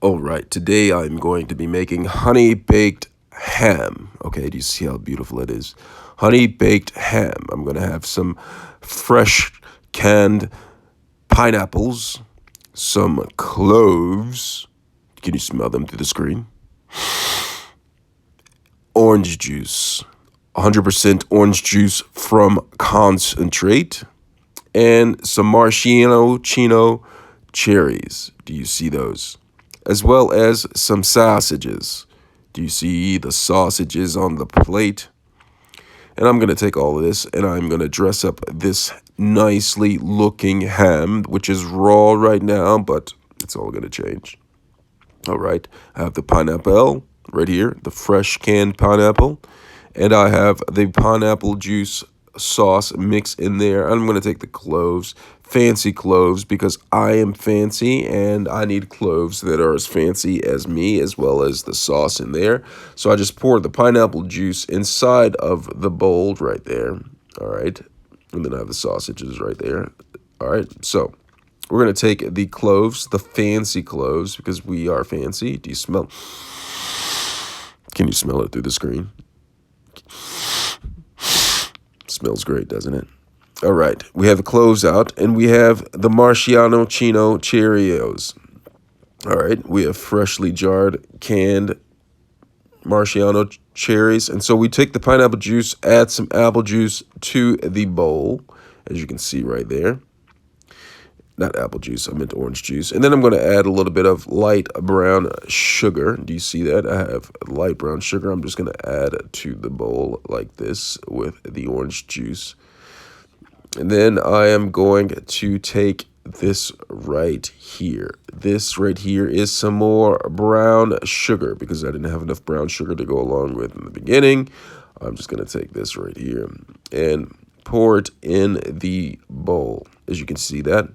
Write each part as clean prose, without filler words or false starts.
All right, today I'm going to be making honey baked ham. Okay, do you see how beautiful it is? Honey baked ham. I'm going to have some fresh canned pineapples, some cloves. Can you smell them through the screen? Orange juice. 100% orange juice from concentrate. And some maraschino cherries. Do you see those? As well as some sausages. Do you see the sausages on the plate? And I'm going to take all of this and I'm going to dress up this nicely looking ham, which is raw right now, but it's all going to change. All right, I have the pineapple right here, the fresh canned pineapple, and I have the pineapple juice sauce mix in there. I'm going to take the cloves, fancy cloves, because I am fancy and I need cloves that are as fancy as me, as well as the sauce in there. So I just pour the pineapple juice inside of the bowl right there. All right, and then I have the sausages right there. All right, so we're going to take the cloves, the fancy cloves, because we are fancy. Do you smell? Can you smell it through the screen? Smells great, doesn't it? All right, we have the cloves out, and we have the Maraschino Cheerios. All right, we have freshly jarred, canned Maraschino cherries. And so we take the pineapple juice, add some apple juice to the bowl, as you can see right there. Not apple juice, I meant orange juice. And then I'm going to add a little bit of light brown sugar. Do you see that? I have light brown sugar. I'm just going to add to the bowl like this with the orange juice. And then I am going to take this right here. This right here is some more brown sugar because I didn't have enough brown sugar to go along with in the beginning. I'm just going to take this right here and pour it in the bowl. As you can see that.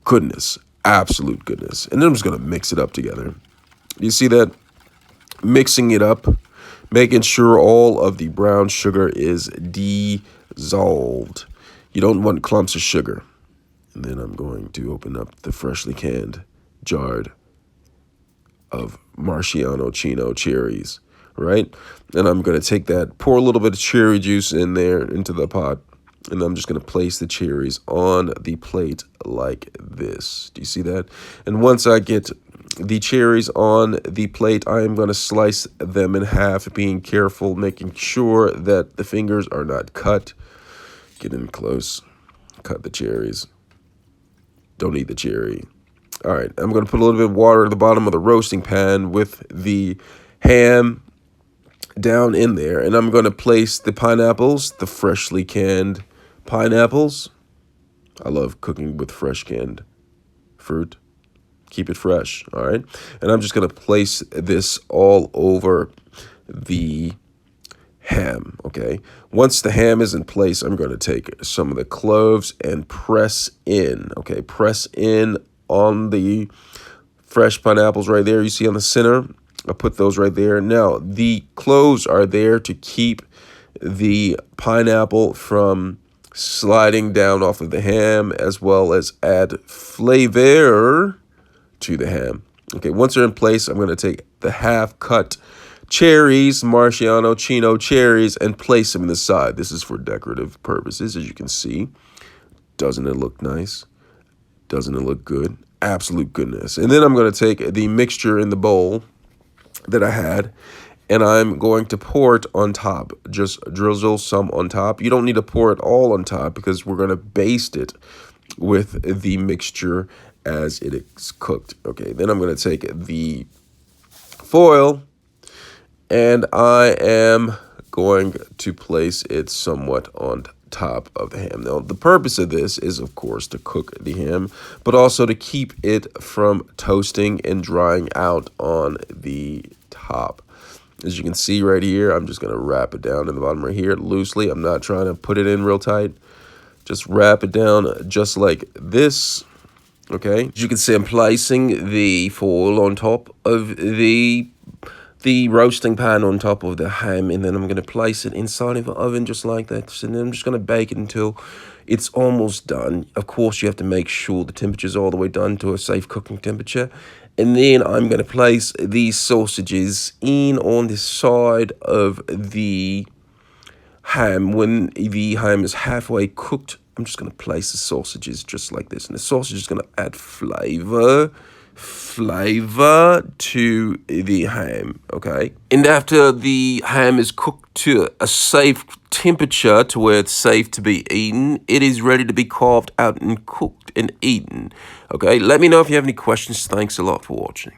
Goodness, absolute goodness. And then I'm just going to mix it up together. You see that? Mixing it up, making sure all of the brown sugar is dissolved. You don't want clumps of sugar. And then I'm going to open up the freshly canned, jarred of Maraschino cherries, right? And I'm going to take that, pour a little bit of cherry juice in there into the pot. And I'm just going to place the cherries on the plate like this. Do you see that? And once I get the cherries on the plate, I am going to slice them in half, being careful, making sure that the fingers are not cut. Get in close. Cut the cherries. Don't eat the cherry. All right, I'm going to put a little bit of water at the bottom of the roasting pan with the ham down in there. And I'm going to place the pineapples, the freshly canned pineapples. I love cooking with fresh canned fruit. Keep it fresh, all right? And I'm just going to place this all over the ham, okay? Once the ham is in place, I'm going to take some of the cloves and press in, okay? Press in on the fresh pineapples right there. You see on the center? I put those right there. Now, the cloves are there to keep the pineapple from sliding down off of the ham, as well as add flavor to the ham. Okay, once they're in place, I'm going to take the half-cut cherries, Maraschino cherries, and place them in the side. This is for decorative purposes, as you can see. Doesn't it look nice? Doesn't it look good? Absolute goodness. And then I'm going to take the mixture in the bowl that I had, and I'm going to pour it on top. Just drizzle some on top. You don't need to pour it all on top because we're going to baste it with the mixture as it is cooked. Okay, then I'm going to take the foil and I am going to place it somewhat on top of the ham. Now, the purpose of this is, of course, to cook the ham, but also to keep it from toasting and drying out on the top. As you can see right here, I'm just going to wrap it down in the bottom right here loosely. I'm not trying to put it in real tight. Just wrap it down just like this. Okay, as you can see, I'm placing the foil on top of the roasting pan on top of the ham, and then I'm going to place it inside of the oven just like that. And then I'm just going to bake it until it's almost done. Of course, you have to make sure the temperature is all the way done to a safe cooking temperature. And then I'm going to place these sausages in on the side of the ham. When the ham is halfway cooked, I'm just going to place the sausages just like this. And the sausage is going to add flavor to the ham, okay? And after the ham is cooked to a safe temperature to where it's safe to be eaten, it is ready to be carved out and cooked and eaten, okay? Let me know if you have any questions. Thanks a lot for watching.